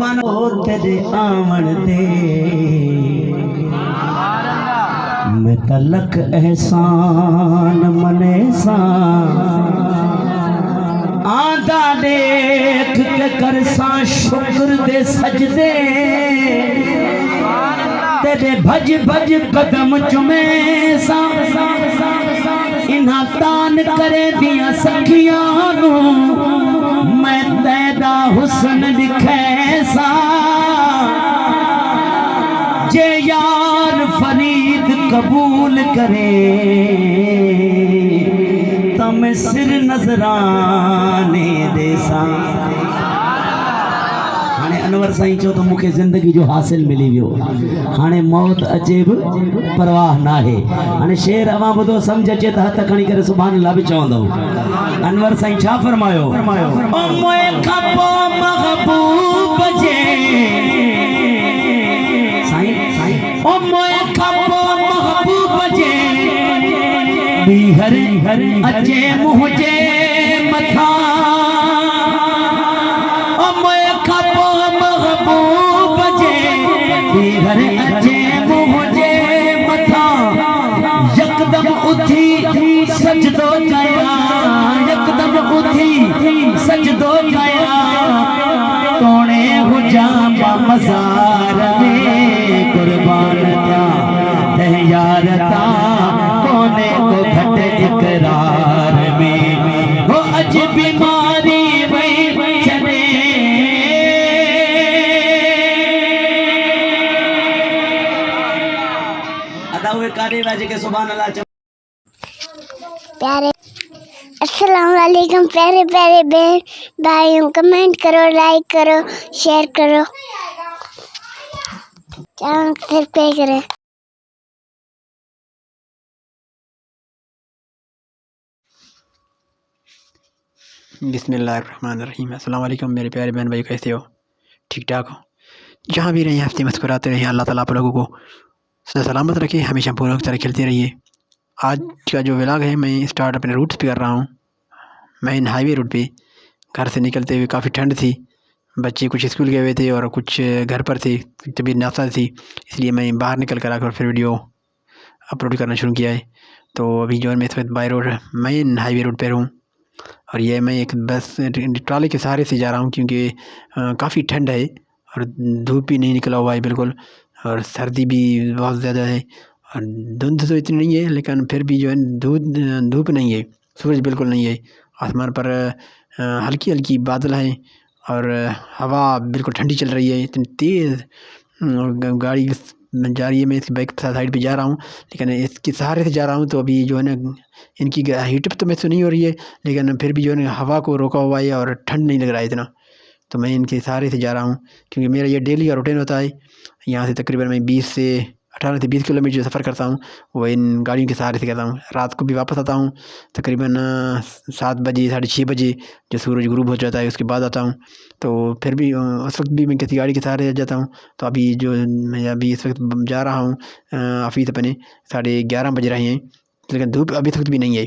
तेरे आमण दे मैं तलक एहसान मने सा आंदा देख के कर सा शुक्र दे सजदे तेरे भज भज कदम चुमे सा इन्हा तान करे दिया सखियां नू मैं तेरा हुस्न दिखे सा जे यार फरीद कबूल करे तम सिर नजराने दे सा। हाणे अनवर साईं चो तो मुखे जिंदगी जो हासिल मिली वियो हाणे मौत अचे बि परवाह ना है। हाणे शेर अवां ॿुधो समझ अचे त हथ खणी करे सुभान अल्लाह बि चवंदो। अनवर साईं छा फरमायो ओ मोए खपो महबूब जे साईं ओ मोए खपो महबूब जे बीहर अचे मुझे मथा ओ मोए खपो महबूब जे बीहर अचे मुझे मथा यकदम उठी सजदो कया यकदम उठी सजदो कया कोणे हुजा मज़ार में कुर्बान था तैयारता कोने को घट इकरार में हो अज बीमारी वही चले अदा हुए कारे वाजे के सुभान अल्लाह प्यारे अस्सलाम वालेकुम प्यारे प्यारे बहन भाइयों कमेंट करो लाइक करो शेयर करो चैनल सब्सक्राइब करें। बिस्मिल्लाहिर्रहमानिर्रहीम। अस्सलाम वालेकुम मेरे प्यारे बहन भाई, कैसे हो? ठीक ठाक हो? जहाँ भी रहें हंसते मुस्कुराते रहें। अल्लाह ताला आप लोगों को सलामत रखे, हमेशा पूरी तरह खेलते रहिए। आज का जो व्लॉग है मैं स्टार्ट अपने रूट्स पे कर रहा हूँ। मैं हाईवे रोड पे घर से निकलते हुए काफ़ी ठंड थी, बच्चे कुछ स्कूल गए हुए थे और कुछ घर पर थे, तबीयत नासाज थी, इसलिए मैं बाहर निकल कर आकर फिर वीडियो अपलोड करना शुरू किया है। तो अभी जो है मैं इस वक्त by road main highway road पर हूँ और ये मैं एक बस ट्रॉली के सहारे से जा रहा हूँ क्योंकि काफ़ी ठंड है और धूप भी नहीं निकला हुआ है बिल्कुल, और सर्दी भी बहुत ज़्यादा है और धुंध तो इतनी नहीं है लेकिन फिर भी जो है धूप नहीं है, सूरज बिल्कुल नहीं है। आसमान पर हल्की हल्की बादल हैं और हवा बिल्कुल ठंडी चल रही है, इतनी तेज़ गाड़ी जा रही है। मैं इसकी बाइक साइड पे जा रहा हूँ लेकिन इसके सहारे से जा रहा हूँ, तो अभी जो है ना इनकी हीटअप तो महसूस नहीं हो रही है लेकिन फिर भी जो है ना हवा को रोका हुआ है और ठंड नहीं लग रहा है इतना। तो मैं इनके सहारे से जा रहा हूँ क्योंकि मेरा ये डेली का रूटीन होता है। यहाँ से तकरीबन मैं 18 से 20 किलोमीटर जो सफ़र करता हूँ वो इन गाड़ियों के सहारे से करता हूँ। रात को भी वापस आता हूँ तकरीबन 7 बजे 6:30 बजे जो सूरज गुरूब हो जाता है उसके बाद आता हूँ। तो फिर भी उस वक्त भी मैं किसी गाड़ी के सहारे जाता हूँ। तो अभी जो मैं अभी इस वक्त जा रहा हूँ ऑफिस अपने 11:30 बज रहे हैं लेकिन धूप अभी तक भी नहीं है,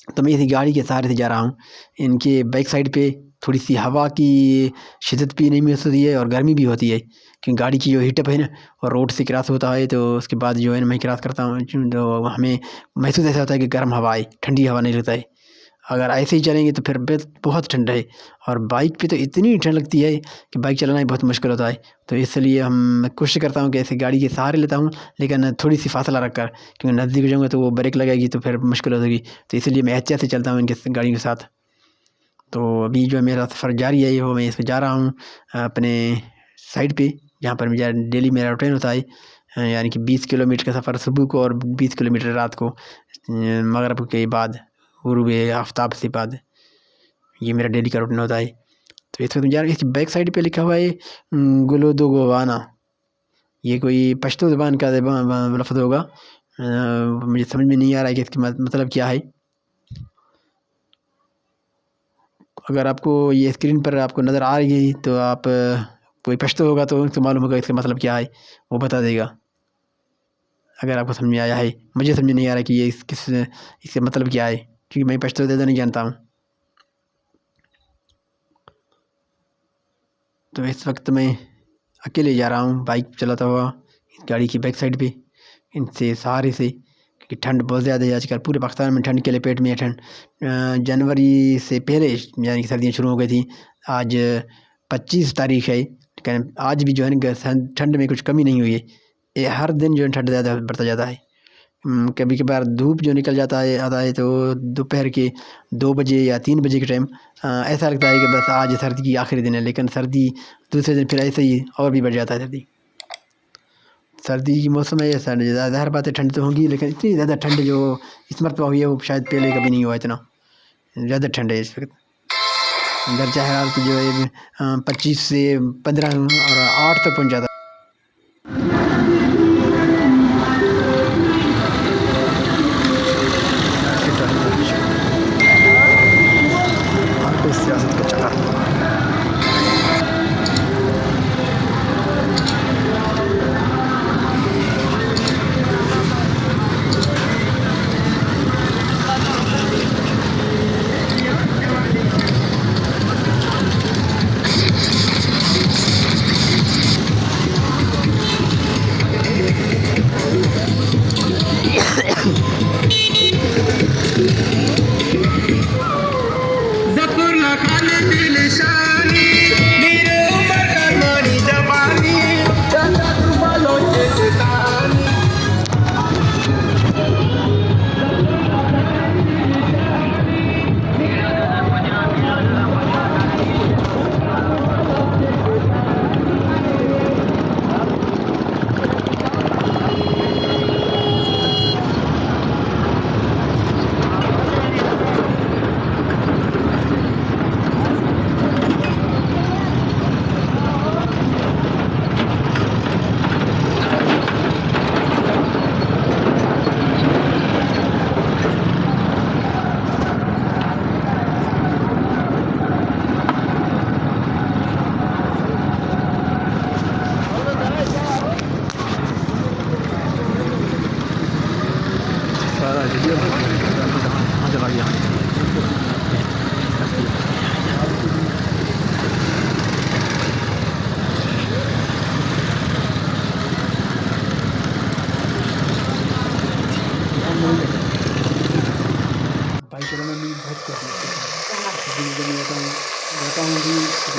तो मैं इसी गाड़ी के सहारे से जा रहा हूँ। इनके बैक साइड पे थोड़ी सी हवा की शिद्दत भी नहीं महसूस होती है और गर्मी भी होती है क्योंकि गाड़ी की जो हीटअप है ना और रोड से क्रॉस होता है तो उसके बाद जो है ना मैं क्रॉस करता हूँ तो हमें महसूस ऐसा होता है कि गर्म हवा है, ठंडी हवा नहीं लगता है। अगर ऐसे ही चलेंगे तो फिर बहुत ठंड है और बाइक पे तो इतनी ठंड लगती है कि बाइक चलाना ही बहुत मुश्किल होता है। तो इसलिए मैं कोशिश करता हूँ कि ऐसे गाड़ी के सहारे लेता हूँ लेकिन थोड़ी सी फासला रख कर, क्योंकि नज़दीक जाऊँगा तो वो ब्रेक लगेगी तो फिर मुश्किल हो जाएगी। तो इसलिए मैं एहतियात से चलता हूँ इनके गाड़ी के साथ। तो अभी जो मेरा सफ़र जारी है वो मैं इस पर जा रहा हूँ अपने साइड पे जहाँ पर मेरा डेली मेरा रूटीन होता है, यानी कि 20 किलोमीटर का सफ़र सुबह को और 20 किलोमीटर रात को मगरिब के बाद गुरूब आफ्ताब से बाद, ये मेरा डेली का रूटीन होता है। तो इस वक्त यार इसकी बैक साइड पे लिखा हुआ है गुलो दो गोवाना, ये कोई पश्तो ज़बान का लफ्ज़ होगा, मुझे समझ में नहीं आ रहा है कि इसकी मतलब क्या है। अगर आपको ये स्क्रीन पर आपको नज़र आ रही है तो आप कोई पश्तो होगा तो उनको मालूम होगा इसका मतलब क्या है, वो बता देगा अगर आपको समझ में आया है। मुझे समझ में नहीं आ रहा कि ये इसका मतलब क्या है क्योंकि मैं पश्तो ज़्यादा नहीं जानता हूँ। तो इस वक्त मैं अकेले जा रहा हूँ बाइक चलाता हुआ गाड़ी की बैक साइड पे, इनसे सहारे से, क्योंकि ठंड बहुत ज़्यादा है आजकल पूरे पाकिस्तान में। ठंड के लिए पेट में है ठंड। जनवरी से पहले यानी कि सर्दियाँ शुरू हो गई थी। आज 25 तारीख है, लेकिन आज भी जो है ना ठंड में कुछ कमी नहीं हुई है। ये हर दिन जो है ठंड ज़्यादा बढ़ता जाता है। कभी कभार धूप जो निकल जाता है आता है तो दोपहर के 2 बजे या 3 बजे के टाइम ऐसा लगता है कि बस आज सर्दी की आखिरी दिन है, लेकिन सर्दी दूसरे दिन फिर ऐसे ही और भी बढ़ जाता है। सर्दी की मौसम है, ज़्यादा हर बात है ठंड तो होगी, लेकिन इतनी ज़्यादा ठंड जो इस मरतबा हुई है वो शायद पहले कभी नहीं हुआ। इतना ज़्यादा ठंड है इस वक्त। दर्जा हरारत जो है 25 से 15 और 8 तक पहुँच जाता है। सियासत का चक्कर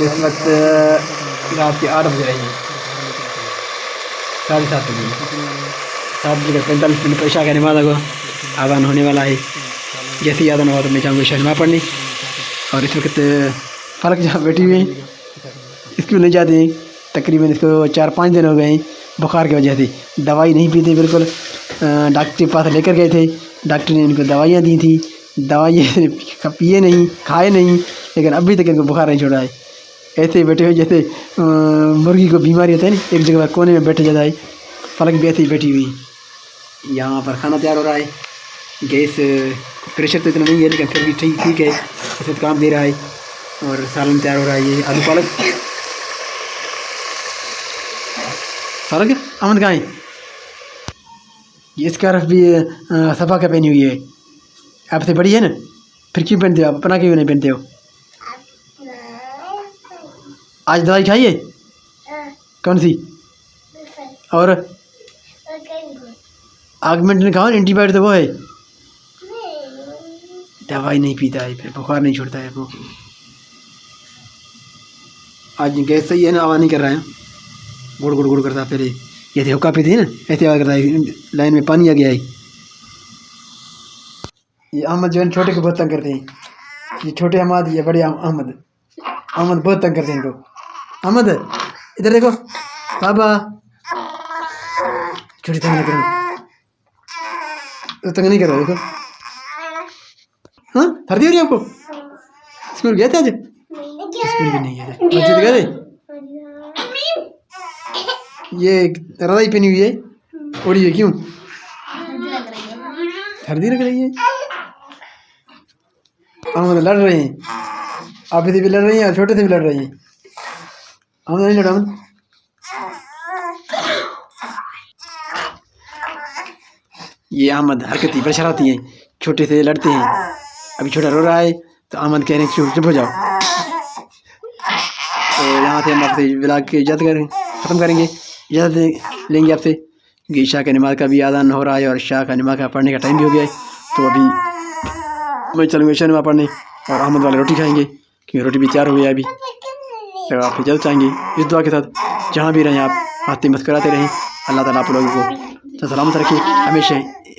इस वक्त रात के 8 बज रहे हैं, 7:30 बजे, 7:45 पेशा का नमाज़ को आज़ान होने वाला है। जैसे ही आज़ान हुआ तो मैं जाऊँगा शहरमा पढ़ने। और इस वक्त फ़र्क जहाँ बैठी हुई हैं, स्कूल नहीं जाते हैं, तकरीबन इसको 4-5 दिन हो गए हैं बुखार की वजह से। दवाई नहीं पीते बिल्कुल। डॉक्टर के पास लेकर गए थे, डॉक्टर ने इनको दवाइयाँ दी थी, दवाइयाँ पिए नहीं, खाए नहीं, लेकिन अभी तक इनको बुखार नहीं छोड़ा है। ऐसे ही बैठे हुए जैसे मुर्गी को बीमारी होता है ना, एक जगह पर कोने में बैठे जाता है, फलक भी ऐसे ही बैठी हुई। यहाँ पर खाना तैयार हो रहा है। गैस प्रेशर तो इतना नहीं है, लेकिन फिर भी ठीक है, ऐसे काम दे रहा है। और सालन तैयार हो रहा है। ये आलू पालक पालक अमन कहाँ है? ये स्कार्फ भी सफ़ा का पहनी हुई है। आपसे बड़ी है ना, फिर क्यों पहनते हो आप? अपना क्यों नहीं पहनते हो? आज दवाई खाई है? कौन सी? और आगमेंट ने कहा ना, एंटीबायोटिक तो वो है। दवाई नहीं पीता है, फिर बुखार नहीं छोड़ता है वो। आज गैस सही है ना, आवाज़ नहीं कर रहा है, गुड़ गुड़ गुड़ करता। पहले जैसे हुक्का पीती है ना, ऐसे आवाज़ करता है। लाइन में पानी आ गया है। ये अहमद जो है छोटे को बहुत तंग करते हैं। ये छोटे अहमद, ये बड़े अहमद। अहमद बहुत तंग करते हैं इनको। अहमद इधर देखो, बाबा छोटी तंग नहीं करो, तो तंग नहीं करो। देखो, हाँ सर्दी हो रही है आपको? स्कूल गए थे आज? स्कूल भी नहीं गए थे, मस्जिद गए थे। ये रज़ाई पहनी हुई है, ओढ़ी है, क्यों? सर्दी लग रही है। हम लड़ रहे हैं, आप से भी लड़ रही हैं और छोटे से भी लड़ रही हैं। हम नहीं लड़ा। ये अहमद हरकतें बड़ी शरारती हैं, छोटे से लड़ते हैं। अभी छोटा रो रहा है तो अहमद कह रहे हैं चुप हो जाओ। तो यहाँ से हम आपसे व्लॉग की इजाज़त ख़त्म करेंगे, इजाज़त लेंगे आपसे, क्योंकि ईशा का नमाज़ का भी आज़ान हो रहा है और ईशा का नमाज़ का पढ़ने का टाइम भी हो गया है। तो अभी मैं चलूँगा ईशा नमाज़ पढ़ने और अहमद वाले रोटी खाएँगे, क्योंकि रोटी भी तैयार हो गया है अभी। तो आप इजाज़त चाहेंगे इस दुआ के साथ, जहाँ भी रहें आप हंसते मुस्कुराते रहें। अल्लाह ताला आप लोगों को तो सलामत रखे, हमेशा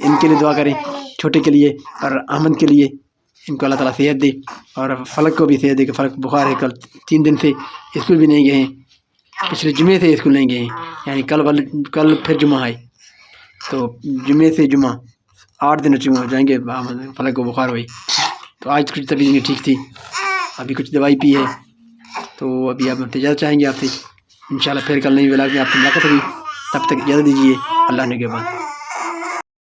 इनके लिए दुआ करें, छोटे के लिए और अहमद के लिए। इनको अल्लाह ताला सेहत दे और फलक को भी सेहत दे। कि फलक बुखार है, कल 3 दिन से स्कूल भी नहीं गए हैं, पिछले जुमे से स्कूल नहीं गए हैं, यानी कल फिर जुमा है, तो जुमे से जुमा 8 दिन हो जाएंगे फलक को बुखार हुई। तो आज कुछ तबीयत ठीक थी, अभी कुछ दवाई पी है। तो अभी आप इजाज़त चाहेंगे आपसे, इंशाल्लाह फिर कल नई व्लॉग में आपसे मुलाकात होगी। तब तक इजाज़त दीजिए, अल्लाह ने के बाद।